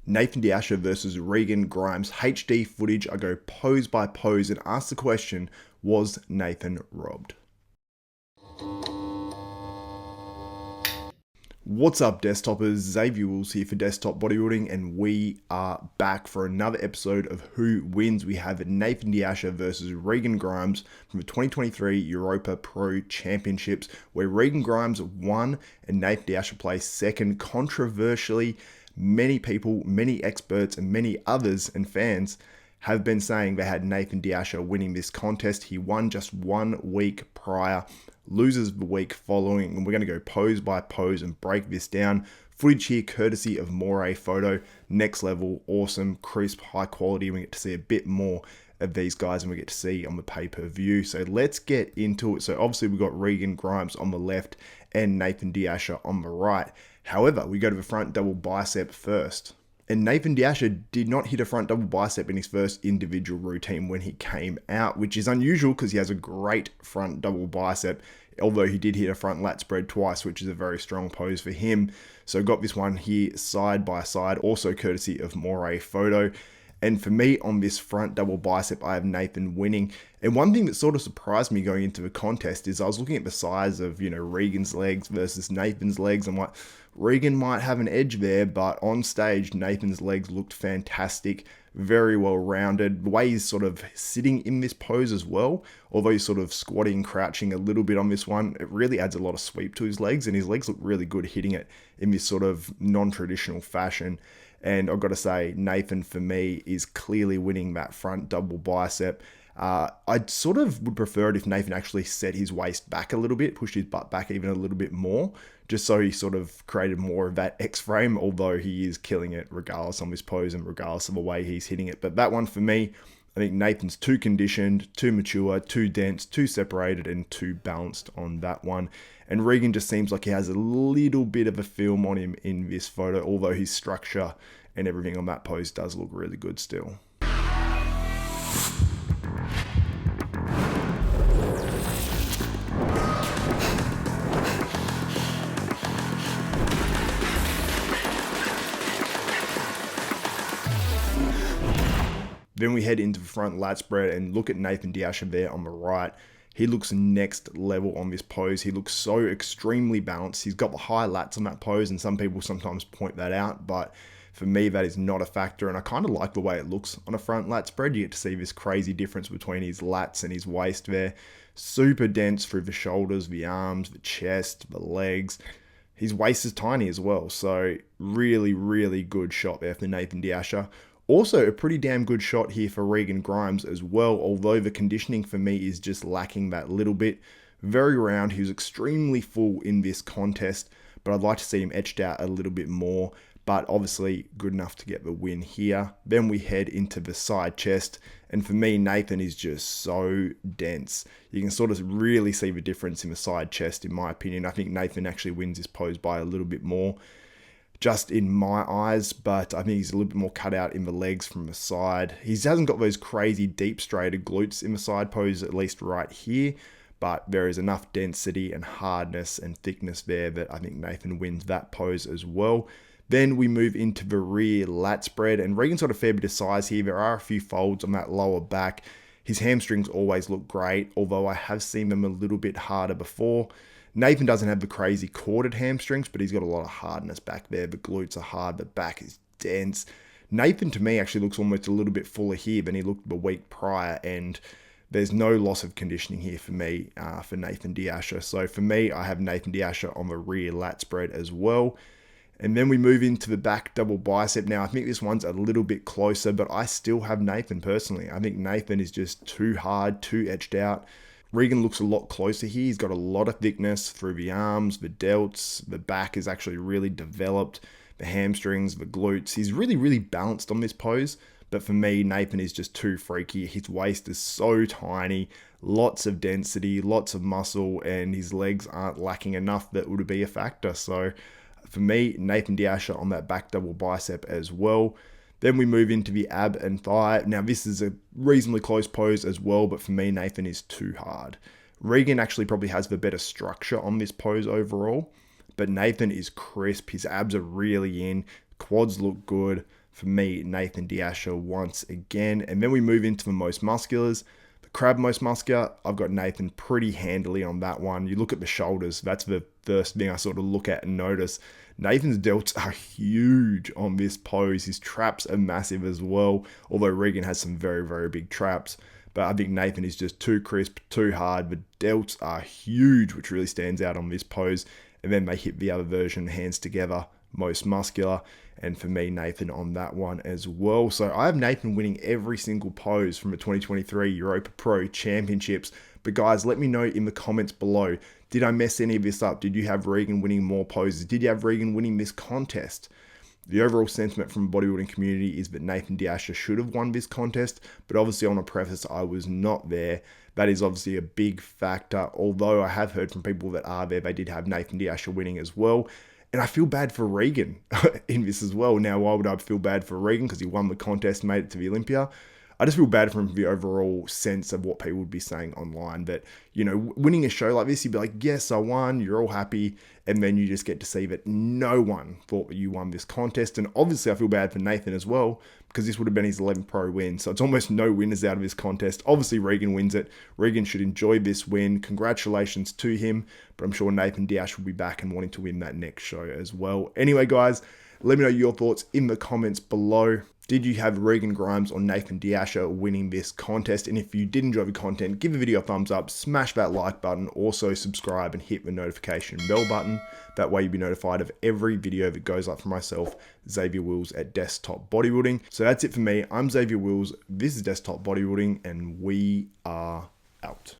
Nathan De Asha versus Regan Grimes HD footage. I go pose by pose and ask the question, was Nathan robbed? What's up, desktoppers? Xavier Wills here for Desktop Bodybuilding, and we are back for another episode of Who Wins. We have Nathan De Asha versus Regan Grimes from the 2023 Europa Pro Championships, where Regan Grimes won and Nathan De Asha placed second. Controversially, many people, many experts, and many others and fans have been saying they had Nathan De Asha winning this contest. He won just 1 week prior, loses the week following, and we're going to go pose by pose and break this down. Footage here courtesy of Moriau Photo, next level, awesome, crisp, high quality. We get to see a bit more of these guys and we get to see on the pay-per-view. So let's get into it. So obviously we've got Regan Grimes on the left and Nathan De Asha on the right. However, we go to the front double bicep first. And Nathan De Asha did not hit a front double bicep in his first individual routine when he came out, which is unusual because he has a great front double bicep, although he did hit a front lat spread twice, which is a very strong pose for him. So got this one here side by side, also courtesy of Moriau Photo. And for me, on this front double bicep, I have Nathan winning. And one thing that sort of surprised me going into the contest is I was looking at the size of, Regan's legs versus Nathan's legs. I'm like, Regan might have an edge there, but on stage, Nathan's legs looked fantastic, very well rounded. The way he's sort of sitting in this pose as well, although he's sort of squatting, crouching a little bit on this one, it really adds a lot of sweep to his legs, and his legs look really good hitting it in this sort of non-traditional fashion. And I've got to say, Nathan, for me, is clearly winning that front double bicep. I sort of would prefer it if Nathan actually set his waist back a little bit, pushed his butt back even a little bit more, just so he sort of created more of that X-frame, although he is killing it regardless on this pose and regardless of the way he's hitting it. But that one for me, I think Nathan's too conditioned, too mature, too dense, too separated, and too balanced on that one. And Regan just seems like he has a little bit of a film on him in this photo, although his structure and everything on that pose does look really good still. Then we head into the front lat spread and look at Nathan De Asha there on the right. He looks next level on this pose. He looks so extremely balanced. He's got the high lats on that pose, and some people sometimes point that out, but for me, that is not a factor, and I kind of like the way it looks on a front lat spread. You get to see this crazy difference between his lats and his waist there. Super dense through the shoulders, the arms, the chest, the legs. His waist is tiny as well, so really, really good shot there for Nathan De Asha. Also, a pretty damn good shot here for Regan Grimes as well, although the conditioning for me is just lacking that little bit. Very round, he was extremely full in this contest, but I'd like to see him etched out a little bit more, but obviously good enough to get the win here. Then we head into the side chest, and for me, Nathan is just so dense. You can sort of really see the difference in the side chest, in my opinion. I think Nathan actually wins this pose by a little bit more, just in my eyes, but I think he's a little bit more cut out in the legs from the side. He hasn't got those crazy deep straighted glutes in the side pose, at least right here, but there is enough density and hardness and thickness there that I think Nathan wins that pose as well. Then we move into the rear lat spread, and Regan's got a fair bit of size here. There are a few folds on that lower back. His hamstrings always look great, although I have seen them a little bit harder before. Nathan doesn't have the crazy corded hamstrings, but he's got a lot of hardness back there. The glutes are hard, the back is dense. Nathan, to me, actually looks almost a little bit fuller here than he looked the week prior, and there's no loss of conditioning here for me, for Nathan De Asha. So for me, I have Nathan De Asha on the rear lat spread as well. And then we move into the back double bicep. Now, I think this one's a little bit closer, but I still have Nathan personally. I think Nathan is just too hard, too etched out. Regan looks a lot closer here. He's got a lot of thickness through the arms, the delts. The back is actually really developed. The hamstrings, the glutes. He's really, really balanced on this pose. But for me, Nathan is just too freaky. His waist is so tiny. Lots of density, lots of muscle, and his legs aren't lacking enough that would be a factor. So for me, Nathan De Asha on that back double bicep as well. Then we move into the ab and thigh. Now, this is a reasonably close pose as well, but for me, Nathan is too hard. Regan actually probably has the better structure on this pose overall, but Nathan is crisp. His abs are really in. Quads look good. for me, Nathan De Asha once again. And then we move into the most musculars. The crab most muscular, I've got Nathan pretty handily on that one. You look at the shoulders, that's the first thing I sort of look at and notice. Nathan's delts are huge on this pose. His traps are massive as well, although Regan has some very, very big traps. But I think Nathan is just too crisp, too hard. The delts are huge, which really stands out on this pose. And then they hit the other version, hands together, most muscular. And for me, Nathan on that one as well. So I have Nathan winning every single pose from the 2023 Europa Pro Championships. But guys, let me know in the comments below. Did I mess any of this up? Did you have Regan winning more poses? Did you have Regan winning this contest? The overall sentiment from the bodybuilding community is that Nathan De Asha should have won this contest, but obviously on a preface, I was not there. That is obviously a big factor, although I have heard from people that are there, they did have Nathan De Asha winning as well. And I feel bad for Regan in this as well. Now, why would I feel bad for Regan? Because he won the contest, made it to the Olympia. I just feel bad for him for the overall sense of what people would be saying online. That, you know, winning a show like this, you'd be like, yes, I won, you're all happy. And then you just get to see that no one thought that you won this contest. And obviously I feel bad for Nathan as well, because this would have been his 11th pro win. So it's almost no winners out of this contest. Obviously Regan wins it. Regan should enjoy this win. Congratulations to him. But I'm sure Nathan De Asha will be back and wanting to win that next show as well. Anyway, guys, let me know your thoughts in the comments below. Did you have Regan Grimes or Nathan De Asha winning this contest? And if you did enjoy the content, give the video a thumbs up, smash that like button, also subscribe and hit the notification bell button. That way you'll be notified of every video that goes up for myself, Xavier Wills at Desktop Bodybuilding. So that's it for me. I'm Xavier Wills. This is Desktop Bodybuilding, and we are out.